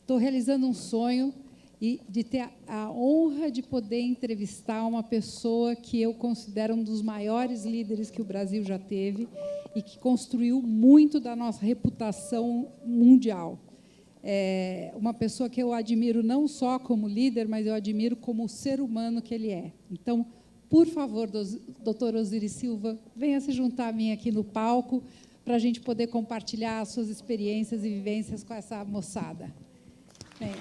Estou realizando um sonho e de ter a honra de poder entrevistar uma pessoa que eu considero um dos maiores líderes que o Brasil já teve e que construiu muito da nossa reputação mundial. É uma pessoa que eu admiro não só como líder, mas eu admiro como ser humano que ele é. Então, por favor, doutor Osiris Silva, venha se juntar a mim aqui no palco para a gente poder compartilhar as suas experiências e vivências com essa moçada. Bem,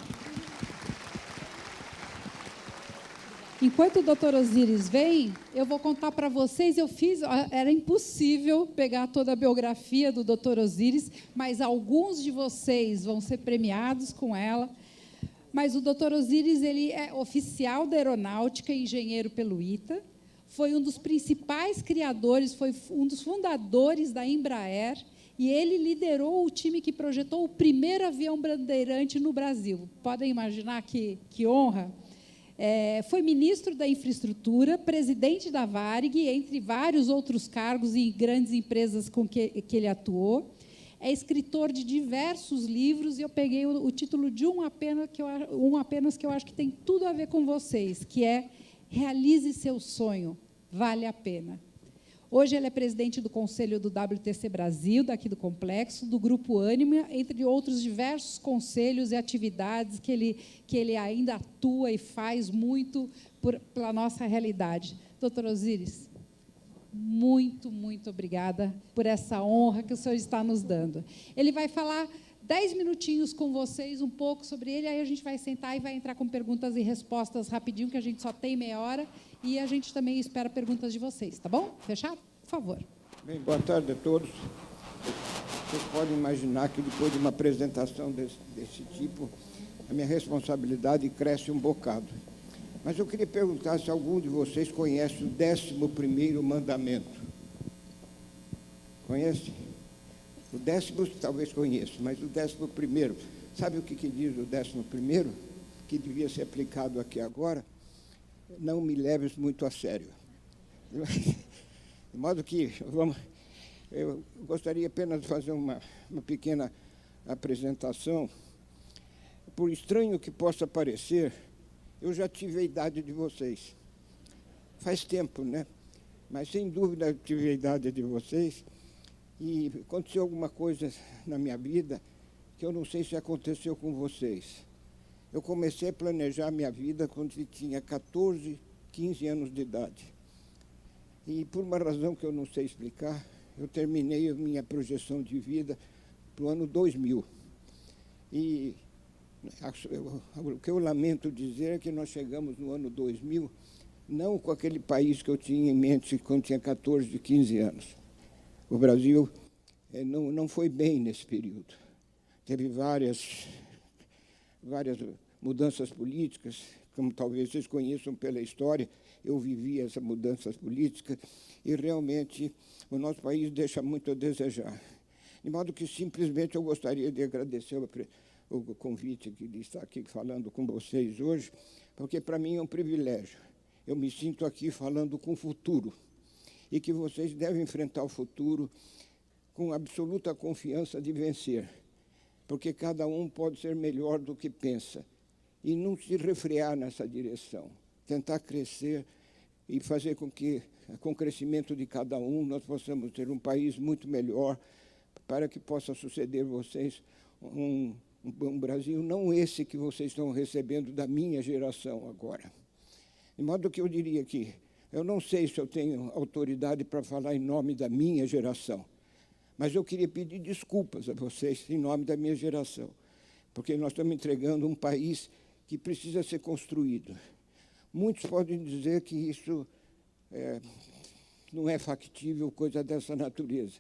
enquanto o doutor Osiris vem, eu vou contar para vocês, era impossível pegar toda a biografia do doutor Osiris, mas alguns de vocês vão ser premiados com ela. Mas o doutor Osiris, ele é oficial da aeronáutica e engenheiro pelo ITA, foi um dos principais criadores, foi um dos fundadores da Embraer, e ele liderou o time que projetou o primeiro avião bandeirante no Brasil. Podem imaginar que honra? Foi ministro da Infraestrutura, presidente da Varig, entre vários outros cargos e grandes empresas com que ele atuou. É escritor de diversos livros, e eu peguei o título de um apenas que eu acho que tem tudo a ver com vocês, que é Realize seu sonho, vale a pena. Hoje ele é presidente do Conselho do WTC Brasil, daqui do Complexo, do Grupo Ânima, entre outros diversos conselhos e atividades que ele ainda atua e faz muito pela nossa realidade. Doutor Osiris, muito, muito obrigada por essa honra que o senhor está nos dando. Ele vai falar 10 minutinhos com vocês, um pouco sobre ele, aí a gente vai sentar e vai entrar com perguntas e respostas rapidinho, que a gente só tem meia hora, e a gente também espera perguntas de vocês, tá bom? Fechado? Por favor. Bem, boa tarde a todos. Vocês podem imaginar que, depois de uma apresentação desse tipo, a minha responsabilidade cresce um bocado. Mas eu queria perguntar se algum de vocês conhece o 11º mandamento. Conhece? O 10º talvez conheça, mas o 11º, sabe o que diz o 11º? Que devia ser aplicado aqui agora? Não me leves muito a sério. De modo que, eu gostaria apenas de fazer uma pequena apresentação. Por estranho que possa parecer, eu já tive a idade de vocês. Faz tempo, né? Mas, sem dúvida, eu tive a idade de vocês. E aconteceu alguma coisa na minha vida que eu não sei se aconteceu com vocês. Eu comecei a planejar a minha vida quando eu tinha 14, 15 anos de idade. E, por uma razão que eu não sei explicar, eu terminei a minha projeção de vida para o ano 2000. E o que eu lamento dizer é que nós chegamos no ano 2000, não com aquele país que eu tinha em mente quando tinha 14, 15 anos. O Brasil não foi bem nesse período. Teve várias mudanças políticas, como talvez vocês conheçam pela história. Eu vivi essas mudanças políticas e, realmente, o nosso país deixa muito a desejar. De modo que, simplesmente, eu gostaria de agradecer o convite de estar aqui falando com vocês hoje, porque, para mim, é um privilégio. Eu me sinto aqui falando com o futuro, e que vocês devem enfrentar o futuro com absoluta confiança de vencer, porque cada um pode ser melhor do que pensa, e não se refrear nessa direção, tentar crescer e fazer com que, com o crescimento de cada um, nós possamos ter um país muito melhor, para que possa suceder vocês um Brasil, não esse que vocês estão recebendo da minha geração agora. De modo que eu diria que eu não sei se eu tenho autoridade para falar em nome da minha geração, mas eu queria pedir desculpas a vocês em nome da minha geração, porque nós estamos entregando um país que precisa ser construído. Muitos podem dizer que isso não é factível, coisa dessa natureza,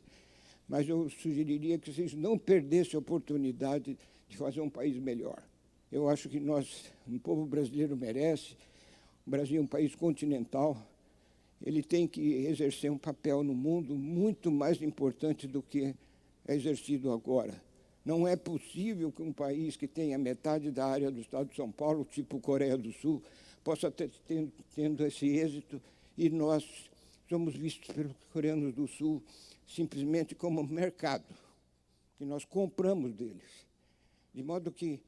mas eu sugeriria que vocês não perdessem a oportunidade de fazer um país melhor. Eu acho que o povo brasileiro merece. O Brasil é um país continental, ele tem que exercer um papel no mundo muito mais importante do que é exercido agora. Não é possível que um país que tenha metade da área do estado de São Paulo, tipo Coreia do Sul, possa tendo esse êxito, e nós somos vistos pelos coreanos do Sul simplesmente como mercado, que nós compramos deles. De modo que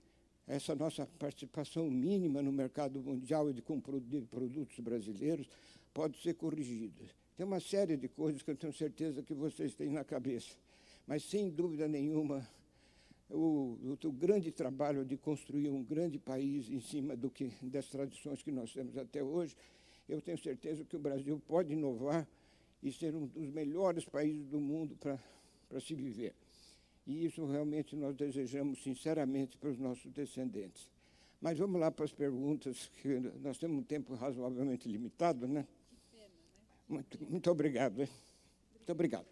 essa nossa participação mínima no mercado mundial de produtos brasileiros pode ser corrigida. Tem uma série de coisas que eu tenho certeza que vocês têm na cabeça, mas, sem dúvida nenhuma, o grande trabalho de construir um grande país em cima das tradições que nós temos até hoje, eu tenho certeza que o Brasil pode inovar e ser um dos melhores países do mundo para se viver. E isso realmente nós desejamos sinceramente para os nossos descendentes. Mas vamos lá para as perguntas, que nós temos um tempo razoavelmente limitado, né? Que pena, né? Muito obrigado. Hein? Muito obrigado.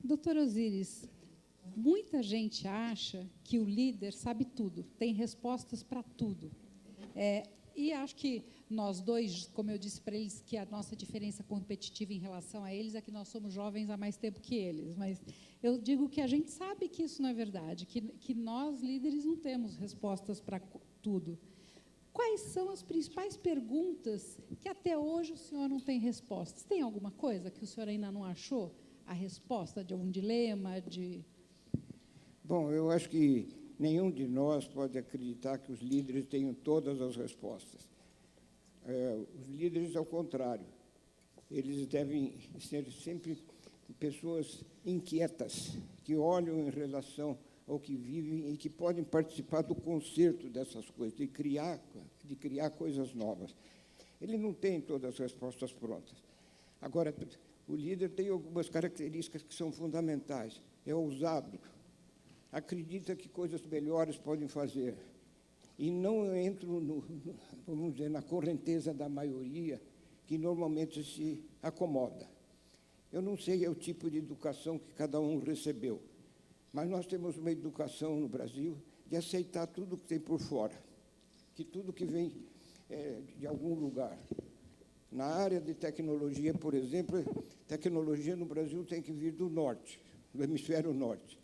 Doutor Osíris, muita gente acha que o líder sabe tudo, tem respostas para tudo. E acho que nós dois, como eu disse para eles, que a nossa diferença competitiva em relação a eles é que nós somos jovens há mais tempo que eles. Mas eu digo que a gente sabe que isso não é verdade, que nós, líderes, não temos respostas para tudo. Quais são as principais perguntas que até hoje o senhor não tem respostas? Tem alguma coisa que o senhor ainda não achou a resposta de algum dilema? Bom, eu acho que nenhum de nós pode acreditar que os líderes tenham todas as respostas. Os líderes, ao contrário, eles devem ser sempre pessoas inquietas, que olham em relação ao que vivem e que podem participar do conserto dessas coisas, de criar coisas novas. Ele não tem todas as respostas prontas. Agora, o líder tem algumas características que são fundamentais. É ousado, acredita que coisas melhores podem fazer e não entra, vamos dizer, na correnteza da maioria, que normalmente se acomoda. Eu não sei o tipo de educação que cada um recebeu, mas nós temos uma educação no Brasil de aceitar tudo que tem por fora, que tudo que vem de algum lugar. Na área de tecnologia, por exemplo, tecnologia no Brasil tem que vir do norte, do hemisfério norte.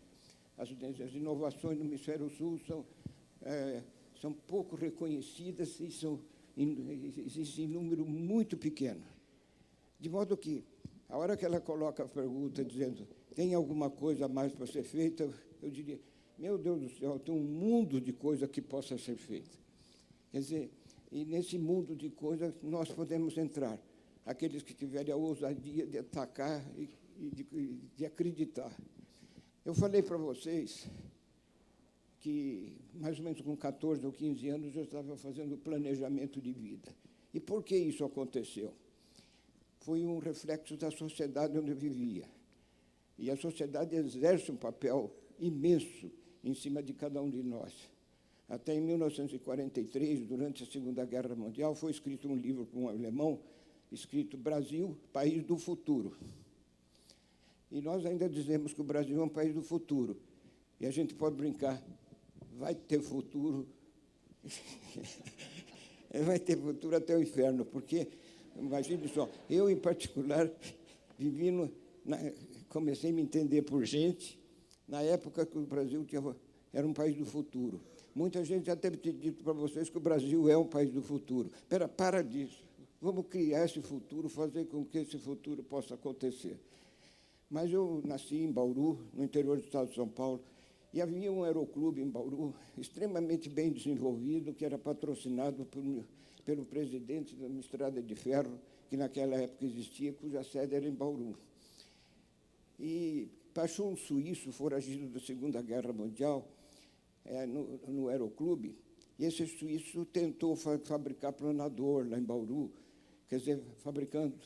As inovações no hemisfério sul são pouco reconhecidas e existem em número muito pequeno. De modo que, a hora que ela coloca a pergunta dizendo tem alguma coisa a mais para ser feita, eu diria, meu Deus do céu, tem um mundo de coisa que possa ser feita. Quer dizer, e nesse mundo de coisas nós podemos entrar, aqueles que tiverem a ousadia de atacar e de acreditar. Eu falei para vocês que, mais ou menos com 14 ou 15 anos, eu estava fazendo planejamento de vida. E por que isso aconteceu? Foi um reflexo da sociedade onde eu vivia. E a sociedade exerce um papel imenso em cima de cada um de nós. Até em 1943, durante a Segunda Guerra Mundial, foi escrito um livro por um alemão, escrito Brasil, País do Futuro. E nós ainda dizemos que o Brasil é um país do futuro. E a gente pode brincar, vai ter futuro, vai ter futuro até o inferno, porque, imagine só, eu, em particular, comecei a me entender por gente, na época que o Brasil era um país do futuro. Muita gente já deve ter dito para vocês que o Brasil é um país do futuro. Para disso. Vamos criar esse futuro, fazer com que esse futuro possa acontecer. Mas eu nasci em Bauru, no interior do estado de São Paulo, e havia um aeroclube em Bauru, extremamente bem desenvolvido, que era patrocinado pelo presidente da Estrada de Ferro, que naquela época existia, cuja sede era em Bauru. E baixou um suíço foragido da Segunda Guerra Mundial, no aeroclube, e esse suíço tentou fabricar planador lá em Bauru, quer dizer,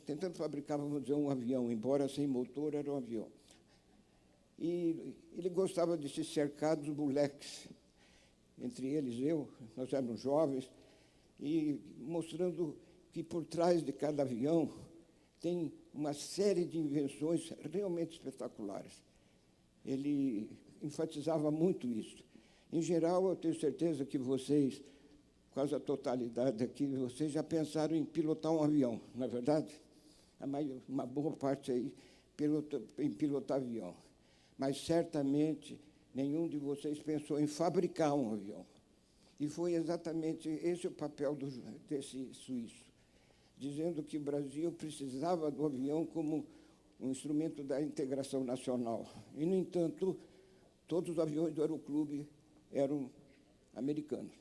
tentando fabricar, vamos dizer, um avião, embora sem motor, era um avião. E ele gostava de se cercar dos moleques, entre eles nós éramos jovens, e mostrando que por trás de cada avião tem uma série de invenções realmente espetaculares. Ele enfatizava muito isso. Em geral, eu tenho certeza que vocês, quase a totalidade aqui, vocês já pensaram em pilotar um avião, não é verdade? Uma boa parte aí em pilotar avião. Mas, certamente, nenhum de vocês pensou em fabricar um avião. E foi exatamente esse o papel desse suíço, dizendo que o Brasil precisava do avião como um instrumento da integração nacional. E, no entanto, todos os aviões do Aeroclube eram americanos.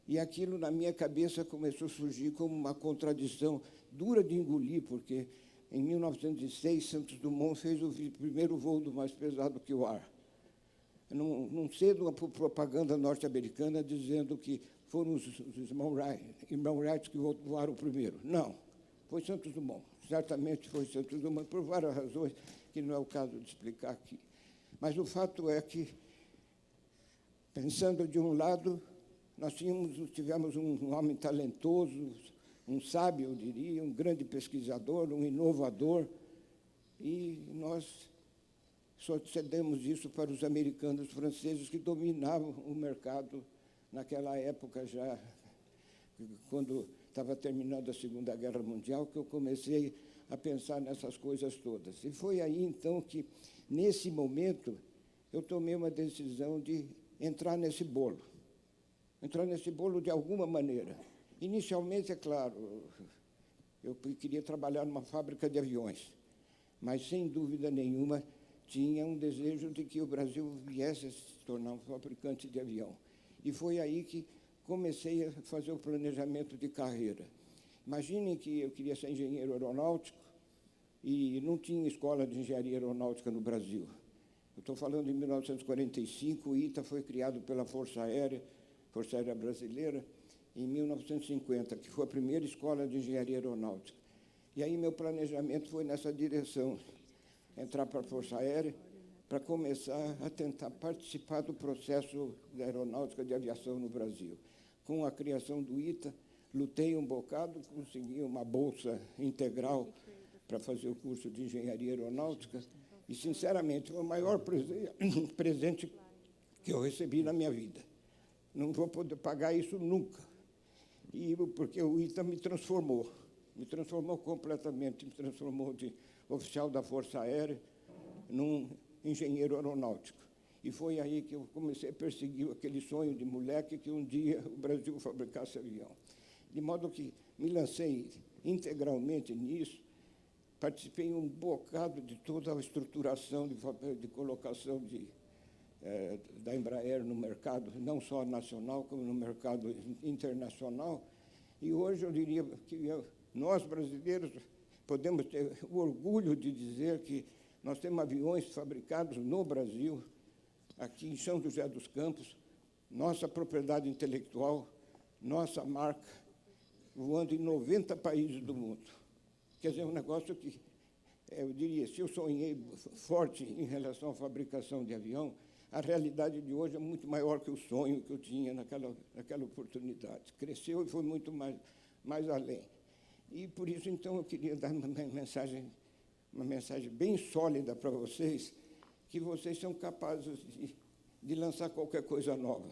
E aquilo, na minha cabeça, começou a surgir como uma contradição dura de engolir, porque, em 1906, Santos Dumont fez o primeiro voo do mais pesado que o ar. Não cedo uma propaganda norte-americana dizendo que foram os irmãos Wright que voaram primeiro. Não, foi Santos Dumont. Certamente foi Santos Dumont, por várias razões, que não é o caso de explicar aqui. Mas o fato é que, pensando de um lado, nós tivemos um homem talentoso, um sábio, eu diria, um grande pesquisador, um inovador, e nós só cedemos isso para os americanos e os franceses que dominavam o mercado naquela época já, quando estava terminando a Segunda Guerra Mundial, que eu comecei a pensar nessas coisas todas. E foi aí, então, que, nesse momento, eu tomei uma decisão de entrar nesse bolo de alguma maneira. Inicialmente, é claro, eu queria trabalhar numa fábrica de aviões, mas, sem dúvida nenhuma, tinha um desejo de que o Brasil viesse a se tornar um fabricante de avião. E foi aí que comecei a fazer o planejamento de carreira. Imaginem que eu queria ser engenheiro aeronáutico e não tinha escola de engenharia aeronáutica no Brasil. Eu estou falando em 1945, o ITA foi criado pela Força Aérea Brasileira, em 1950, que foi a primeira escola de engenharia aeronáutica. E aí meu planejamento foi nessa direção, entrar para a Força Aérea, para começar a tentar participar do processo da aeronáutica de aviação no Brasil. Com a criação do ITA, lutei um bocado, consegui uma bolsa integral para fazer o curso de engenharia aeronáutica e, sinceramente, foi o maior presente que eu recebi na minha vida. Não vou poder pagar isso nunca, porque o ITA me transformou completamente, me transformou de oficial da Força Aérea num engenheiro aeronáutico. E foi aí que eu comecei a perseguir aquele sonho de moleque que um dia o Brasil fabricasse avião. De modo que me lancei integralmente nisso, participei um bocado de toda a estruturação de colocação da Embraer no mercado, não só nacional, como no mercado internacional. E hoje eu diria que nós, brasileiros, podemos ter o orgulho de dizer que nós temos aviões fabricados no Brasil, aqui em São José dos Campos, nossa propriedade intelectual, nossa marca, voando em 90 países do mundo. Quer dizer, um negócio que, eu diria, se eu sonhei forte em relação à fabricação de avião, a realidade de hoje é muito maior que o sonho que eu tinha naquela oportunidade. Cresceu e foi muito mais além. E, por isso, então, eu queria dar uma mensagem bem sólida para vocês, que vocês são capazes de lançar qualquer coisa nova.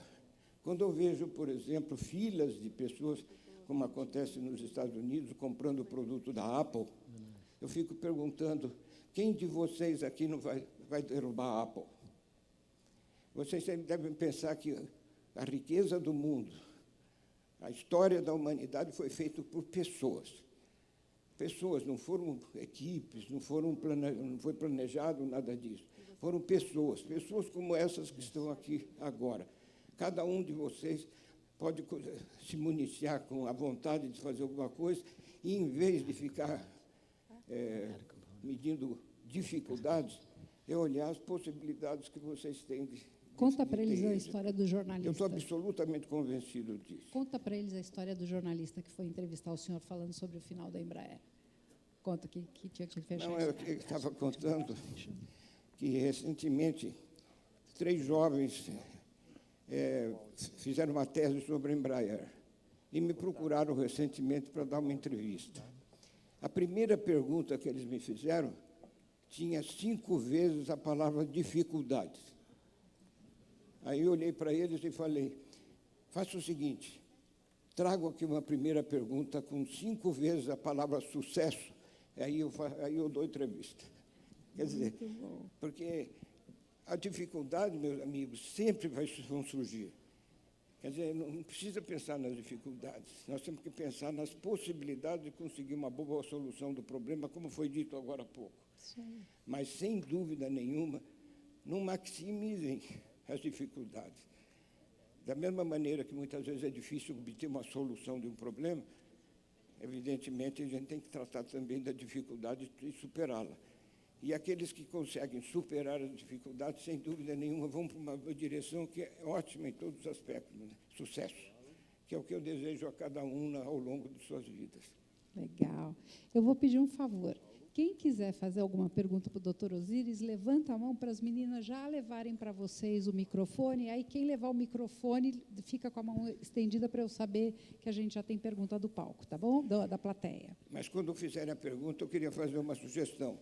Quando eu vejo, por exemplo, filas de pessoas, como acontece nos Estados Unidos, comprando o produto da Apple, eu fico perguntando, quem de vocês aqui não vai derrubar a Apple? Vocês devem pensar que a riqueza do mundo, a história da humanidade foi feita por pessoas. Pessoas, não foram equipes, não foi planejado nada disso. Foram pessoas como essas que estão aqui agora. Cada um de vocês pode se municiar com a vontade de fazer alguma coisa e, em vez de ficar medindo dificuldades, é olhar as possibilidades que vocês têm de Conta para eles a história do jornalista. Eu estou absolutamente convencido disso. Conta para eles a história do jornalista que foi entrevistar o senhor falando sobre o final da Embraer. Conta que tinha que fechar. Não, eu estava contando que, recentemente, 3 jovens fizeram uma tese sobre a Embraer e me procuraram recentemente para dar uma entrevista. A primeira pergunta que eles me fizeram tinha 5 vezes a palavra dificuldades. Aí eu olhei para eles e falei, faça o seguinte, trago aqui uma primeira pergunta com 5 vezes a palavra sucesso, aí eu dou entrevista. Quer dizer, porque a dificuldade, meus amigos, sempre vão surgir. Quer dizer, não precisa pensar nas dificuldades, nós temos que pensar nas possibilidades de conseguir uma boa solução do problema, como foi dito agora há pouco. Sim. Mas, sem dúvida nenhuma, não maximizem as dificuldades. Da mesma maneira que muitas vezes é difícil obter uma solução de um problema, evidentemente a gente tem que tratar também da dificuldade e superá-la. E aqueles que conseguem superar as dificuldades, sem dúvida nenhuma, vão para uma direção que é ótima em todos os aspectos, né? Sucesso, que é o que eu desejo a cada um ao longo de suas vidas. Legal. Eu vou pedir um favor. Quem quiser fazer alguma pergunta para o doutor Osíris, levanta a mão para as meninas já levarem para vocês o microfone. Aí, quem levar o microfone, fica com a mão estendida para eu saber que a gente já tem pergunta do palco, tá bom? Da plateia. Mas, quando fizerem a pergunta, eu queria fazer uma sugestão.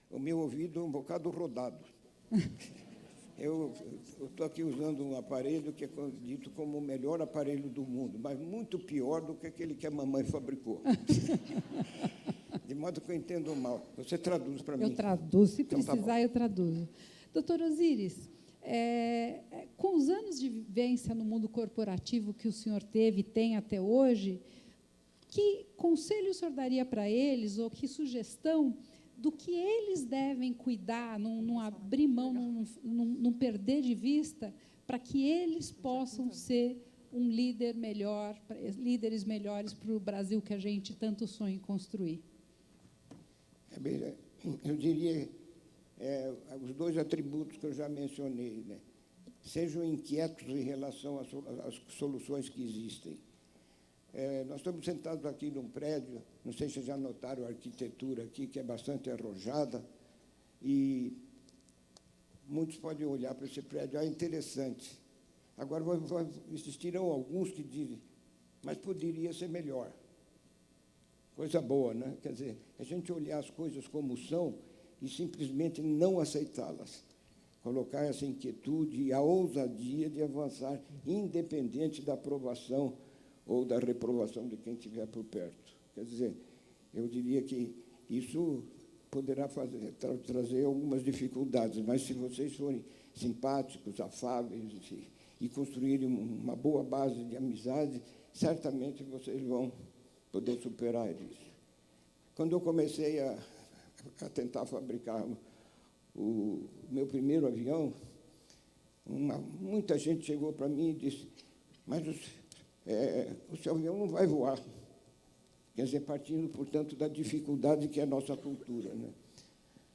O meu ouvido é um bocado rodado. Eu estou aqui usando um aparelho que é dito como o melhor aparelho do mundo, mas muito pior do que aquele que a mamãe fabricou. De modo que eu entendo mal. Você traduz para mim? Eu traduzo, se Então, precisar, tá, eu traduzo. Doutor Osíris, com os anos de vivência no mundo corporativo que o senhor teve e tem até hoje, que conselho o senhor daria para eles, ou que sugestão do que eles devem cuidar, não abrir mão, não perder de vista, para que eles possam ser um líder melhor, líderes melhores para o Brasil que a gente tanto sonha em construir? Eu diria os dois atributos que eu já mencionei, né? Sejam inquietos em relação às soluções que existem. Nós estamos sentados aqui num prédio, não sei se vocês já notaram a arquitetura aqui, que é bastante arrojada, e muitos podem olhar para esse prédio, interessante. Agora, existirão alguns que dizem, mas poderia ser melhor. Coisa boa, né? Quer dizer, a gente olhar as coisas como são e simplesmente não aceitá-las. Colocar essa inquietude e a ousadia de avançar, independente da aprovação ou da reprovação de quem estiver por perto. Quer dizer, eu diria que isso poderá trazer algumas dificuldades, mas se vocês forem simpáticos, afáveis e construírem uma boa base de amizade, certamente vocês vão poder superar isso. Quando eu comecei a tentar fabricar o meu primeiro avião, muita gente chegou para mim e disse, mas o seu avião não vai voar. Quer dizer, partindo, portanto, da dificuldade que é a nossa cultura, né?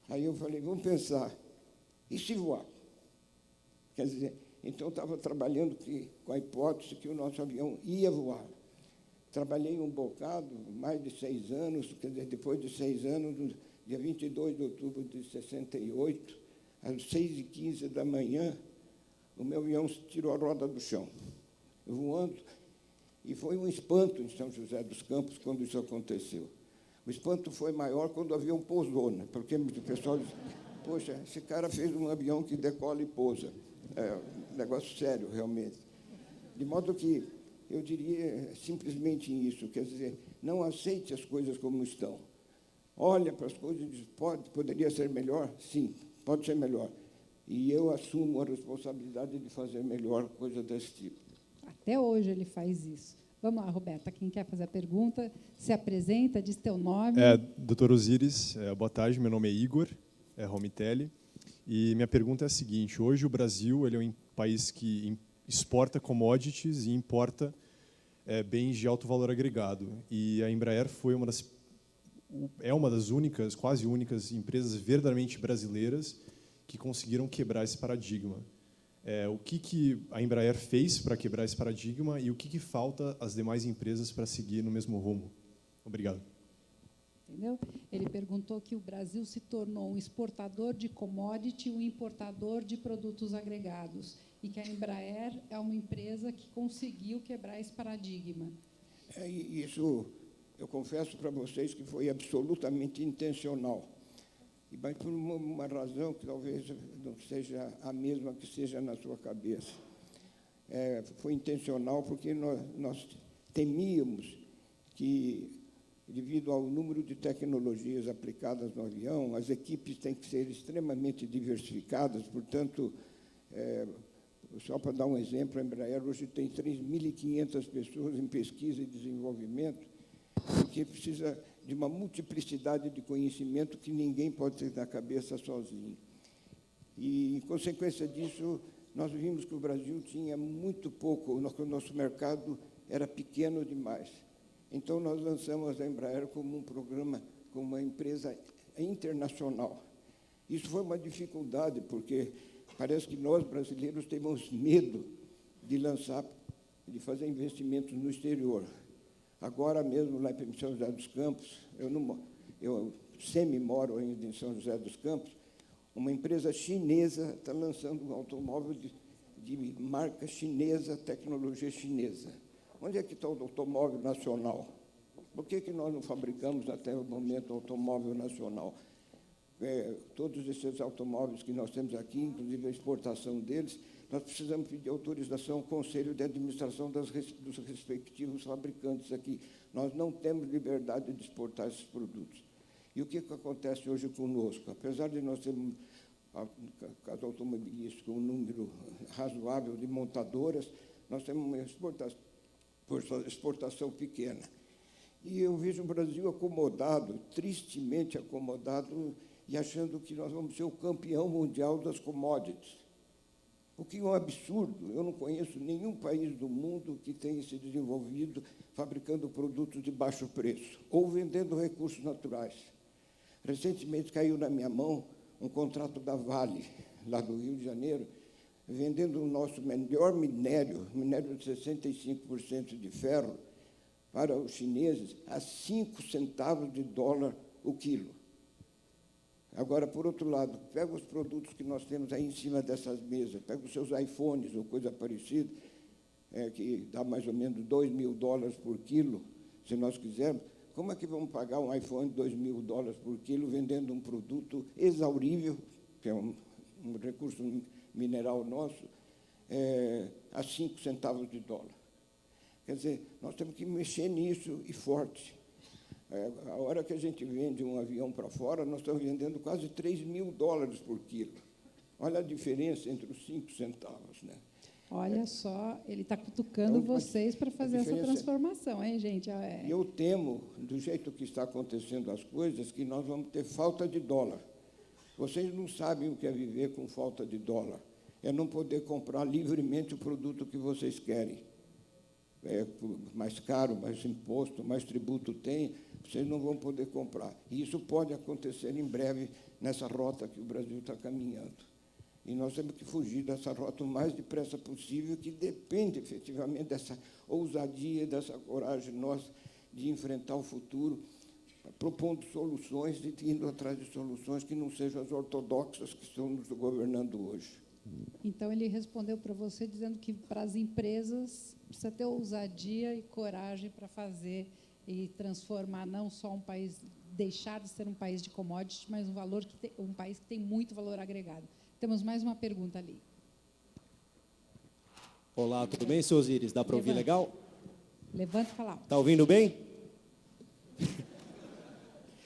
Aí eu falei, vamos pensar, e se voar? Quer dizer, então eu estava trabalhando com a hipótese que o nosso avião ia voar. Trabalhei um bocado, mais de 6 anos, quer dizer, depois de 6 anos, no dia 22 de outubro de 68, às 6h15 da manhã, o meu avião tirou a roda do chão, voando. E foi um espanto em São José dos Campos quando isso aconteceu. O espanto foi maior quando o avião pousou, né? Porque o pessoal disse, poxa, esse cara fez um avião que decola e pousa. É um negócio sério, realmente. De modo que eu diria simplesmente isso, quer dizer, não aceite as coisas como estão. Olha para as coisas e diz, poderia ser melhor? Sim, pode ser melhor. E eu assumo a responsabilidade de fazer melhor coisa desse tipo. Até hoje ele faz isso. Vamos lá, Roberta, quem quer fazer a pergunta, se apresenta, diz teu nome. Doutor Osíris, boa tarde, meu nome é Igor Romitelli, e minha pergunta é a seguinte, hoje o Brasil ele é um país que exporta commodities e importa bens de alto valor agregado, e a Embraer é uma das únicas, quase únicas, empresas verdadeiramente brasileiras que conseguiram quebrar esse paradigma. O que a Embraer fez para quebrar esse paradigma e o que falta às demais empresas para seguir no mesmo rumo? Obrigado. Entendeu? Ele perguntou que o Brasil se tornou um exportador de commodity, um importador de produtos agregados, e que a Embraer é uma empresa que conseguiu quebrar esse paradigma. Isso, eu confesso para vocês que foi absolutamente intencional. Mas por uma razão que talvez não seja a mesma que seja na sua cabeça. Foi intencional porque nós temíamos que, devido ao número de tecnologias aplicadas no avião, as equipes têm que ser extremamente diversificadas, portanto, Só para dar um exemplo, a Embraer hoje tem 3.500 pessoas em pesquisa e desenvolvimento, porque precisa de uma multiplicidade de conhecimento que ninguém pode ter na cabeça sozinho. E, em consequência disso, nós vimos que o Brasil tinha muito pouco, o nosso mercado era pequeno demais. Então, nós lançamos a Embraer como um programa, como uma empresa internacional. Isso foi uma dificuldade, porque parece que nós, brasileiros, temos medo de lançar, de fazer investimentos no exterior. Agora mesmo, lá em São José dos Campos, eu semi-moro ainda em São José dos Campos, uma empresa chinesa está lançando um automóvel de marca chinesa, tecnologia chinesa. Onde é que está o automóvel nacional? Por que nós não fabricamos até o momento o automóvel nacional? Todos esses automóveis que nós temos aqui, inclusive a exportação deles, nós precisamos pedir autorização ao Conselho de Administração dos respectivos fabricantes aqui. Nós não temos liberdade de exportar esses produtos. E o que acontece hoje conosco? Apesar de nós termos, caso automobilístico, um número razoável de montadoras, nós temos uma exportação pequena. E eu vejo o Brasil acomodado, tristemente acomodado, e achando que nós vamos ser o campeão mundial das commodities. O que é um absurdo. Eu não conheço nenhum país do mundo que tenha se desenvolvido fabricando produtos de baixo preço ou vendendo recursos naturais. Recentemente caiu na minha mão um contrato da Vale, lá do Rio de Janeiro, vendendo o nosso melhor minério de 65% de ferro, para os chineses a 5 centavos de dólar o quilo. Agora, por outro lado, pega os produtos que nós temos aí em cima dessas mesas, pega os seus iPhones ou coisa parecida, que dá mais ou menos $2.000 por quilo, se nós quisermos. Como é que vamos pagar um iPhone de $2.000 por quilo vendendo um produto exaurível, que é um recurso mineral nosso, a 5 centavos de dólar? Quer dizer, nós temos que mexer nisso e forte. A hora que a gente vende um avião para fora, nós estamos vendendo quase $3.000 por quilo. Olha a diferença entre os 5 centavos, né? Olha só, ele está cutucando vocês para fazer essa transformação, hein, gente? E eu temo, do jeito que está acontecendo as coisas, que nós vamos ter falta de dólar. Vocês não sabem o que é viver com falta de dólar. É não poder comprar livremente o produto que vocês querem. Mais caro, mais imposto, mais tributo tem, vocês não vão poder comprar. E isso pode acontecer em breve nessa rota que o Brasil está caminhando. E nós temos que fugir dessa rota o mais depressa possível, que depende, efetivamente, dessa ousadia, dessa coragem nossa de enfrentar o futuro, propondo soluções e indo atrás de soluções que não sejam as ortodoxas que estão nos governando hoje. Então, ele respondeu para você dizendo que, para as empresas, precisa ter ousadia e coragem para fazer e transformar não só um país, deixar de ser um país de commodities, mas um país que tem muito valor agregado. Temos mais uma pergunta ali. Olá, tudo bem, seu Osiris? Dá para ouvir legal? Levanta e fala. Está ouvindo bem?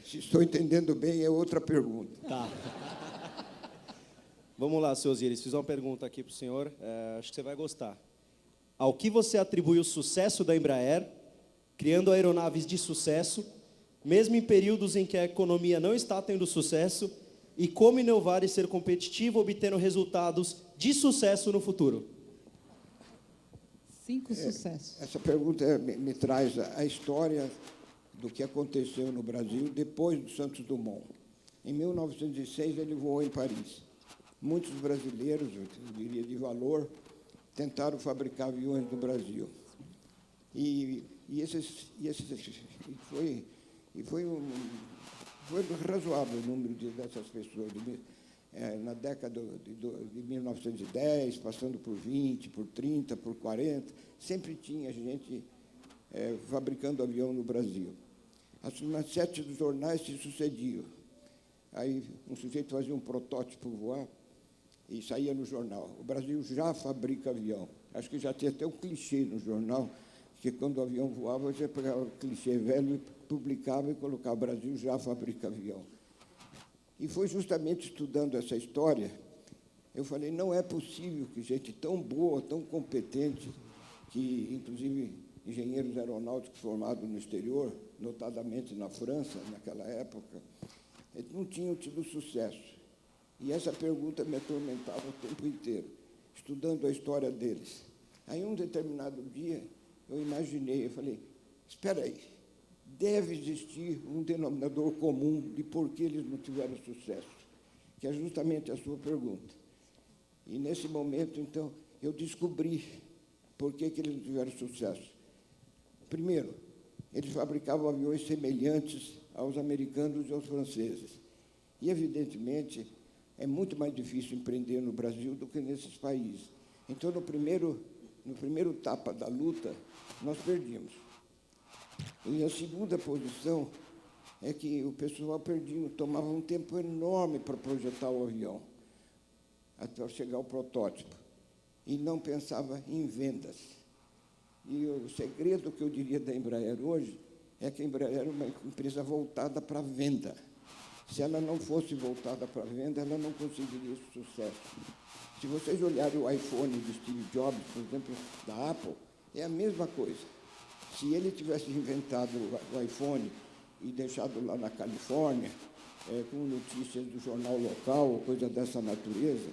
Se estou entendendo bem, é outra pergunta. Tá. Vamos lá, seu Osiris. Fiz uma pergunta aqui para o senhor. Acho que você vai gostar. Ao que você atribui o sucesso da Embraer, criando aeronaves de sucesso, mesmo em períodos em que a economia não está tendo sucesso, e como inovar e ser competitivo, obtendo resultados de sucesso no futuro? 5 sucessos. Essa pergunta me traz a história do que aconteceu no Brasil depois do Santos Dumont. Em 1906, ele voou em Paris. Muitos brasileiros, eu diria de valor, tentaram fabricar aviões no Brasil. Foi razoável o número dessas pessoas. Na década de 1910, passando por 20, por 30, por 40, sempre tinha gente fabricando avião no Brasil. As manchetes dos jornais se sucediam. Aí um sujeito fazia um protótipo voar e saía no jornal. O Brasil já fabrica avião. Acho que já tinha até um clichê no jornal, que quando o avião voava, você pegava o clichê velho e publicava e colocava: o Brasil já fabrica avião. E foi justamente estudando essa história Eu falei, não é possível que gente tão boa, tão competente, que, inclusive, engenheiros aeronáuticos formados no exterior, notadamente na França, naquela época, eles não tinham tido sucesso. E essa pergunta me atormentava o tempo inteiro, estudando a história deles. Aí, um determinado dia, eu imaginei, eu falei, espera aí, deve existir um denominador comum de por que eles não tiveram sucesso, que é justamente a sua pergunta. E, nesse momento, então, eu descobri por que eles não tiveram sucesso. Primeiro, eles fabricavam aviões semelhantes aos americanos e aos franceses. E, evidentemente, é muito mais difícil empreender no Brasil do que nesses países. Então, no primeiro etapa da luta, nós perdimos. E a segunda posição é que o pessoal tomava um tempo enorme para projetar o avião, até chegar ao protótipo, e não pensava em vendas. E o segredo que eu diria da Embraer hoje é que a Embraer é uma empresa voltada para a venda. Se ela não fosse voltada para a venda, ela não conseguiria esse sucesso. Se vocês olharem o iPhone do Steve Jobs, por exemplo, da Apple, é a mesma coisa. Se ele tivesse inventado o iPhone e deixado lá na Califórnia, com notícias do jornal local, ou coisa dessa natureza,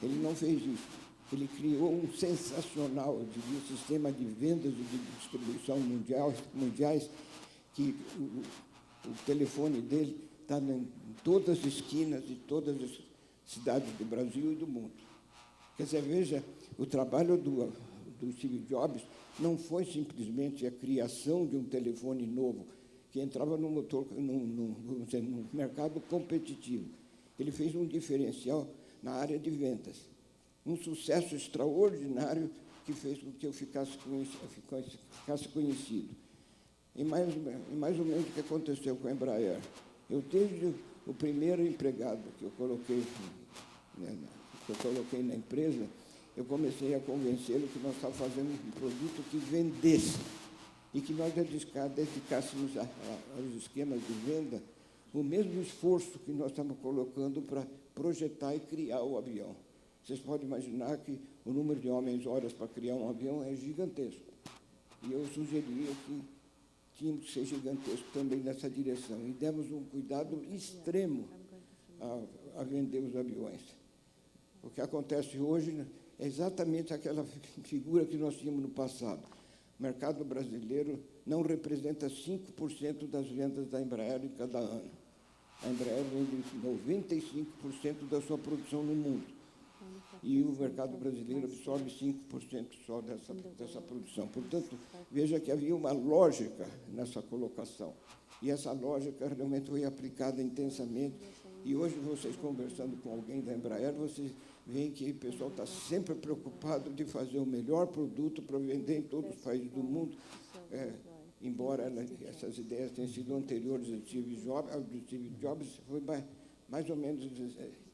ele não fez isso. Ele criou um sensacional, eu diria, sistema de vendas e de distribuição mundiais, que o telefone dele está em todas as esquinas de todas as cidades do Brasil e do mundo. Quer dizer, veja, o trabalho do Steve Jobs não foi simplesmente a criação de um telefone novo, que entrava no mercado competitivo. Ele fez um diferencial na área de vendas. Um sucesso extraordinário que fez com que eu ficasse conhecido. E mais ou menos o que aconteceu com a Embraer. Eu, desde o primeiro empregado que eu coloquei na empresa, eu comecei a convencê-lo que nós estávamos fazendo um produto que vendesse e que nós dedicássemos aos esquemas de venda o mesmo esforço que nós estamos colocando para projetar e criar o avião. Vocês podem imaginar que o número de homens-horas para criar um avião é gigantesco. E eu sugeria que tínhamos que ser gigantesco também nessa direção. E demos um cuidado extremo a vender os aviões. O que acontece hoje é exatamente aquela figura que nós tínhamos no passado. O mercado brasileiro não representa 5% das vendas da Embraer em cada ano. A Embraer vende 95% da sua produção no mundo. E o mercado brasileiro absorve 5% só dessa produção. Portanto, veja que havia uma lógica nessa colocação. E essa lógica realmente foi aplicada intensamente. E hoje, vocês conversando com alguém da Embraer, vocês veem que o pessoal está sempre preocupado de fazer o melhor produto para vender em todos os países do mundo. Embora essas ideias tenham sido anteriores ao Steve Jobs, foi mais ou menos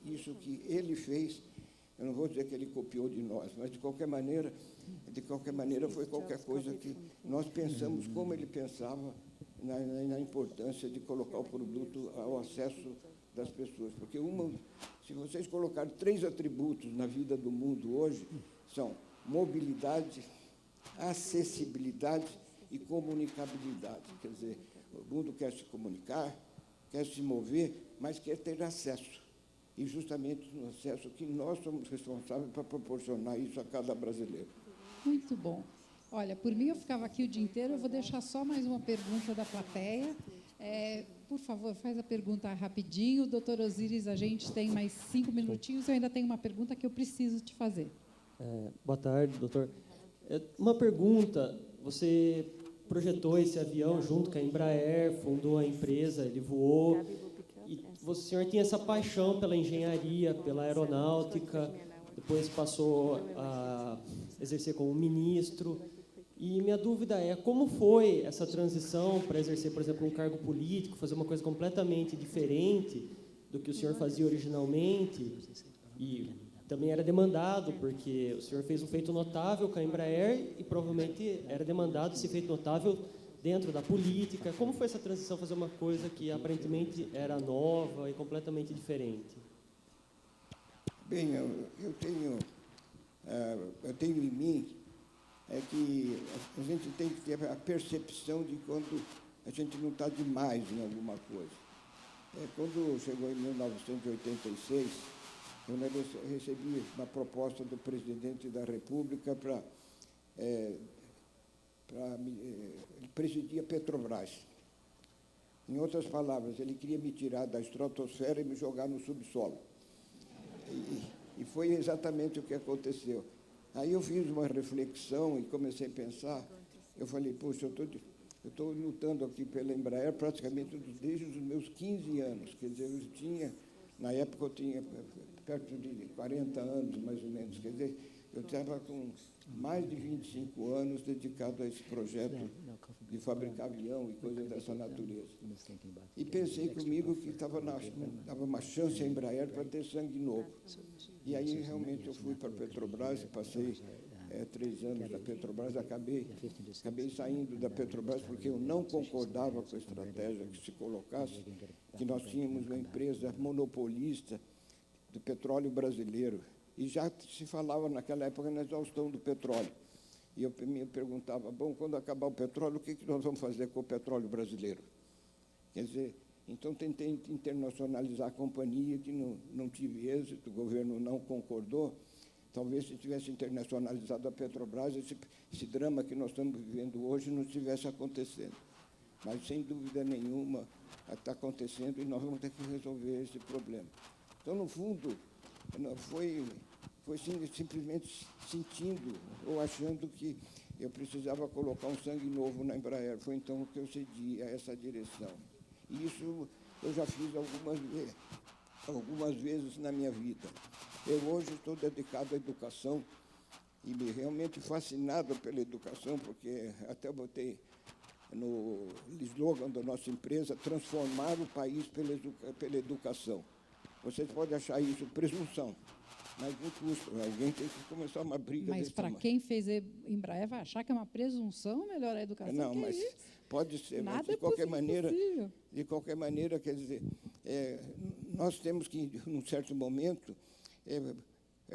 isso que ele fez. Eu não vou dizer que ele copiou de nós, mas, de qualquer maneira, foi qualquer coisa que nós pensamos como ele pensava na importância de colocar o produto ao acesso das pessoas. Porque se vocês colocarem 3 atributos na vida do mundo hoje, são mobilidade, acessibilidade e comunicabilidade. Quer dizer, o mundo quer se comunicar, quer se mover, mas quer ter acesso. E justamente no acesso que nós somos responsáveis para proporcionar isso a cada brasileiro. Muito bom. Olha, por mim eu ficava aqui o dia inteiro, eu vou deixar só mais uma pergunta da plateia. Por favor, faz a pergunta rapidinho. Doutor Osíris, a gente tem mais 5 minutinhos, eu ainda tenho uma pergunta que eu preciso te fazer. Boa tarde, doutor. Uma pergunta, você projetou esse avião junto com a Embraer, fundou a empresa, ele voou, e o senhor tinha essa paixão pela engenharia, pela aeronáutica, depois passou a exercer como ministro. E minha dúvida é, como foi essa transição para exercer, por exemplo, um cargo político, fazer uma coisa completamente diferente do que o senhor fazia originalmente? E também era demandado, porque o senhor fez um feito notável com a Embraer e provavelmente era demandado esse feito notável dentro da política. Como foi essa transição, fazer uma coisa que aparentemente era nova e completamente diferente? Bem, eu tenho em mim que a gente tem que ter a percepção de quando a gente não está demais em alguma coisa. Quando chegou em 1986, eu recebi uma proposta do presidente da República para presidir a Petrobras. Em outras palavras, ele queria me tirar da estratosfera e me jogar no subsolo. E foi exatamente o que aconteceu. Aí eu fiz uma reflexão e comecei a pensar. Eu falei, poxa, eu estou lutando aqui pela Embraer praticamente desde os meus 15 anos. Quer dizer, na época eu tinha perto de 40 anos, mais ou menos. Quer dizer, eu estava com mais de 25 anos dedicado a esse projeto de fabricar avião e coisas dessa natureza. E pensei comigo que dava uma chance a Embraer para ter sangue novo. E aí, realmente, eu fui para a Petrobras e passei 3 anos na Petrobras. Acabei saindo da Petrobras porque eu não concordava com a estratégia que se colocasse, que nós tínhamos uma empresa monopolista do petróleo brasileiro. E já se falava naquela época na exaustão do petróleo. E eu me perguntava, bom, quando acabar o petróleo, o que nós vamos fazer com o petróleo brasileiro? Quer dizer, então tentei internacionalizar a companhia, que não tive êxito, o governo não concordou. Talvez se tivesse internacionalizado a Petrobras, esse drama que nós estamos vivendo hoje não estivesse acontecendo. Mas, sem dúvida nenhuma, está acontecendo e nós vamos ter que resolver esse problema. Então, no fundo, foi simplesmente sentindo ou achando que eu precisava colocar um sangue novo na Embraer. Foi então que eu cedi a essa direção. E isso eu já fiz algumas vezes na minha vida. Eu hoje estou dedicado à educação e realmente fascinado pela educação, porque até botei no slogan da nossa empresa, transformar o país pela educação. Vocês podem achar isso presunção, mas não custa. Alguém tem que começar uma briga Mas desse para tamanho. quem fez Embraer vai achar que é uma presunção melhorar a educação? Não, que mas isso? pode ser. Nada Mas de qualquer maneira, quer dizer, nós temos que, num certo momento,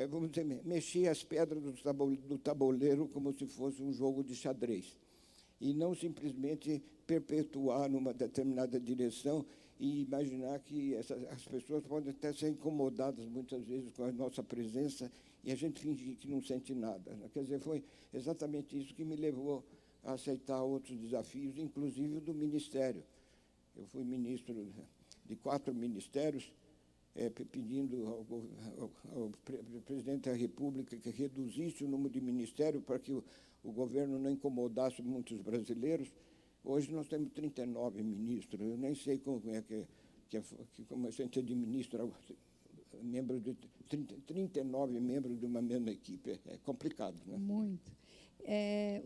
vamos dizer, mexer as pedras do tabuleiro como se fosse um jogo de xadrez. E não simplesmente perpetuar numa determinada direção e imaginar que as pessoas podem até ser incomodadas muitas vezes com a nossa presença e a gente fingir que não sente nada. Quer dizer, foi exatamente isso que me levou a aceitar outros desafios, inclusive o do Ministério. Eu fui ministro de 4 ministérios, pedindo ao presidente da República que reduzisse o número de ministérios para que o governo não incomodasse muitos brasileiros. Hoje nós temos 39 ministros. Eu nem sei como é como a gente administra membros de 39 membros de uma mesma equipe. É complicado, né? Muito.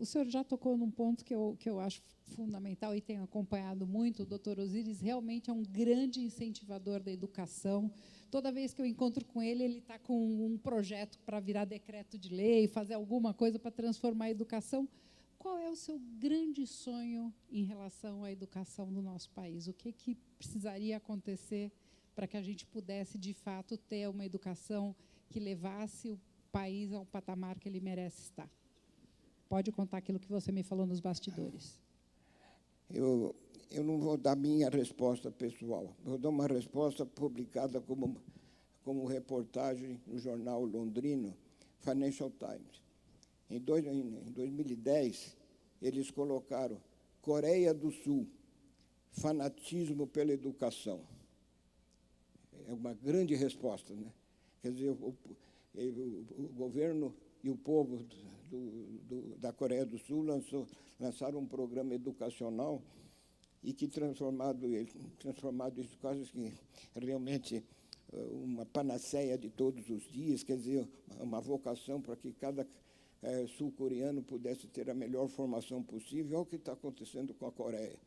O senhor já tocou num ponto que eu acho fundamental e tenho acompanhado muito. O doutor Osiris realmente é um grande incentivador da educação. Toda vez que eu encontro com ele, ele está com um projeto para virar decreto de lei, fazer alguma coisa para transformar a educação. Qual é o seu grande sonho em relação à educação do nosso país? O que precisaria acontecer para que a gente pudesse, de fato, ter uma educação que levasse o país ao patamar que ele merece estar? Pode contar aquilo que você me falou nos bastidores. Eu não vou dar minha resposta pessoal. Vou dar uma resposta publicada como reportagem no jornal londrino Financial Times. Em 2010, eles colocaram Coreia do Sul, fanatismo pela educação. É uma grande resposta, né? Quer dizer, o governo e o povo da Coreia do Sul lançaram um programa educacional e que transformado isso quase que realmente uma panaceia de todos os dias, quer dizer, uma vocação para que cada sul-coreano pudesse ter a melhor formação possível. É o que está acontecendo com a Coreia.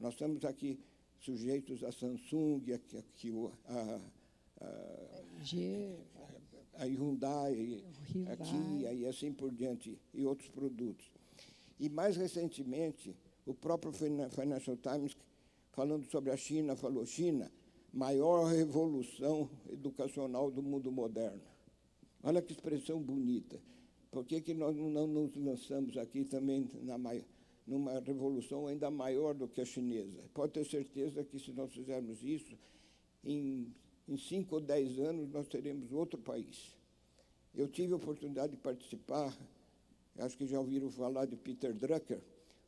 Nós estamos aqui sujeitos a Samsung, a Hyundai, aqui, e assim por diante, e outros produtos. E, mais recentemente, o próprio Financial Times, falando sobre a China, falou: China, maior revolução educacional do mundo moderno. Olha que expressão bonita. Por que nós não nos lançamos aqui também numa revolução ainda maior do que a chinesa? Pode ter certeza que, se nós fizermos isso, em 5 ou 10 anos, nós teremos outro país. Eu tive a oportunidade de participar, acho que já ouviram falar de Peter Drucker.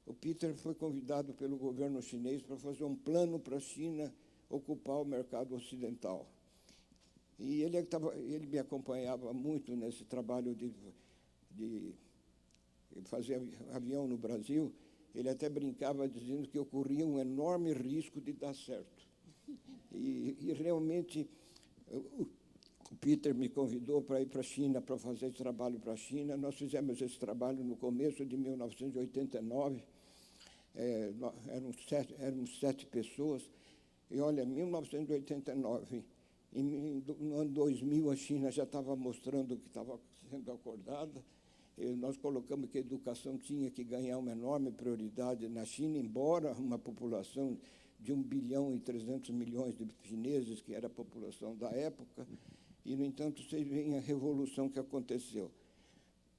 O Peter foi convidado pelo governo chinês para fazer um plano para a China ocupar o mercado ocidental. E ele me acompanhava muito nesse trabalho de fazer avião no Brasil. Ele até brincava dizendo que ocorria um enorme risco de dar certo. E realmente, o Peter me convidou para ir para a China, para fazer esse trabalho para a China. Nós fizemos esse trabalho no começo de 1989. Éramos 7 pessoas. E, olha, em 1989, no ano 2000, a China já estava mostrando que estava sendo acordada. Nós colocamos que a educação tinha que ganhar uma enorme prioridade na China, embora uma população de 1 bilhão e 300 milhões de chineses, que era a população da época, e, no entanto, vocês veem a revolução que aconteceu.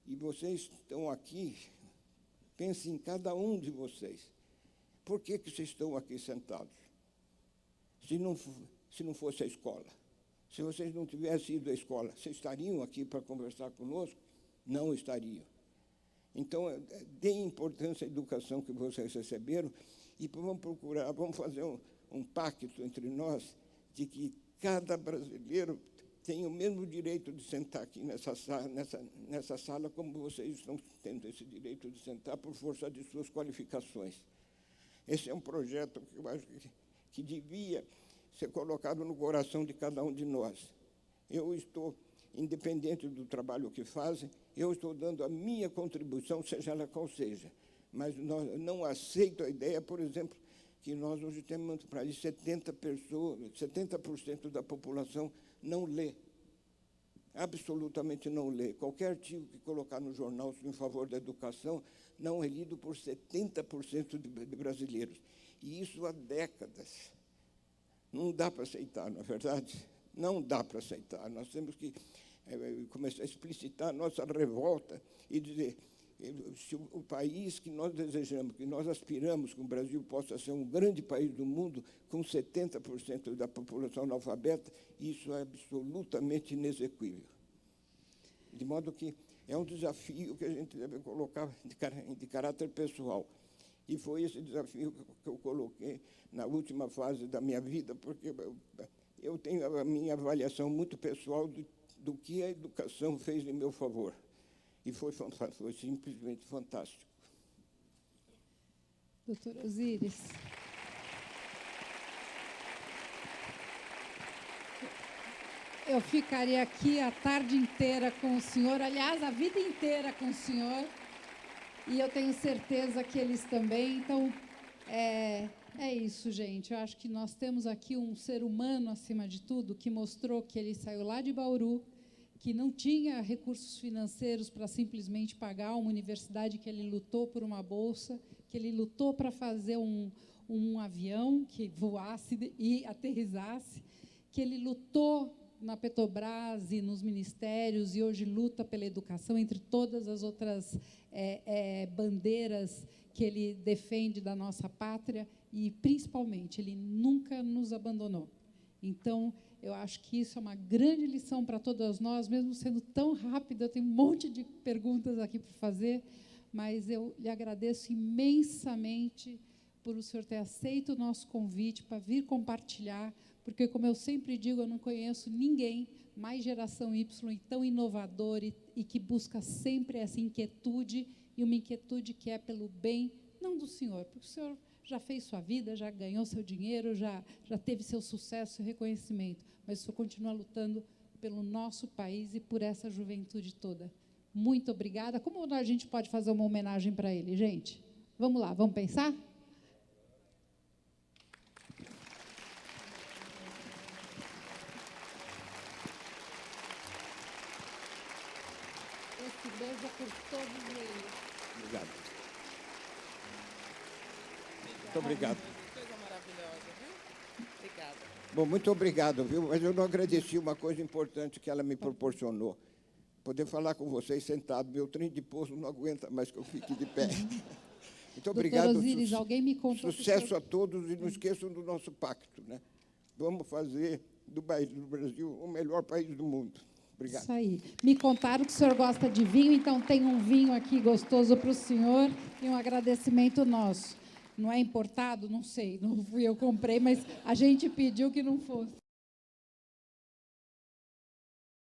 E vocês estão aqui, pensem em cada um de vocês. Por que vocês estão aqui sentados? Se não fosse a escola, se vocês não tivessem ido à escola, vocês estariam aqui para conversar conosco? Não estariam. Então, deem importância à educação que vocês receberam e vamos fazer um pacto entre nós de que cada brasileiro tem o mesmo direito de sentar aqui nessa sala como vocês estão tendo esse direito de sentar por força de suas qualificações. Esse é um projeto que eu acho que devia ser colocado no coração de cada um de nós. Eu estou, independente do trabalho que fazem, eu estou dando a minha contribuição, seja ela qual seja. Mas não aceito a ideia, por exemplo, que nós hoje temos para aí 70% da população não lê. Absolutamente não lê. Qualquer artigo que colocar no jornal em favor da educação não é lido por 70% de brasileiros. E isso há décadas. Não dá para aceitar, não é verdade? Não dá para aceitar. Nós temos que começar a explicitar a nossa revolta e dizer, se o país que nós desejamos, que nós aspiramos que o Brasil possa ser um grande país do mundo, com 70% da população analfabeta, isso é absolutamente inexequível. De modo que é um desafio que a gente deve colocar de caráter pessoal. E foi esse desafio que eu coloquei na última fase da minha vida, porque eu tenho a minha avaliação muito pessoal do que a educação fez em meu favor. E foi simplesmente fantástico. Doutor Osíris. Eu ficaria aqui a tarde inteira com o senhor, aliás, a vida inteira com o senhor, e eu tenho certeza que eles também. Então, é isso, gente. Eu acho que nós temos aqui um ser humano, acima de tudo, que mostrou que ele saiu lá de Bauru, que não tinha recursos financeiros para simplesmente pagar uma universidade, que ele lutou por uma bolsa, que ele lutou para fazer um avião que voasse e aterrissasse, que ele lutou na Petrobras e nos ministérios, e hoje luta pela educação, entre todas as outras bandeiras que ele defende da nossa pátria, e, principalmente, ele nunca nos abandonou. Então, eu acho que isso é uma grande lição para todas nós, mesmo sendo tão rápido. Eu tenho um monte de perguntas aqui para fazer, mas eu lhe agradeço imensamente por o senhor ter aceito o nosso convite para vir compartilhar, porque, como eu sempre digo, eu não conheço ninguém mais geração Y e tão inovador e que busca sempre essa inquietude, e uma inquietude que é pelo bem, não do senhor, porque o senhor já fez sua vida, já ganhou seu dinheiro, já teve seu sucesso, seu reconhecimento, mas o senhor continua lutando pelo nosso país e por essa juventude toda. Muito obrigada. Como a gente pode fazer uma homenagem para ele, gente? Vamos lá, vamos pensar? Esse beijo é por todos eles. Obrigado. Muito obrigado. Coisa maravilhosa, viu? Obrigada. Bom, muito obrigado, viu? Mas eu não agradeci uma coisa importante que ela me proporcionou. Poder falar com vocês sentado. Meu trem de pouso não aguenta mais que eu fique de pé. Muito obrigado. Doutor Osíris, alguém me contou... Sucesso a todos e não esqueçam do nosso pacto, né? Vamos fazer do Brasil o melhor país do mundo. Obrigado. Isso aí. Me contaram que o senhor gosta de vinho, então tem um vinho aqui gostoso para o senhor e um agradecimento nosso. Não é importado? Não sei, não fui eu que comprei, mas a gente pediu que não fosse.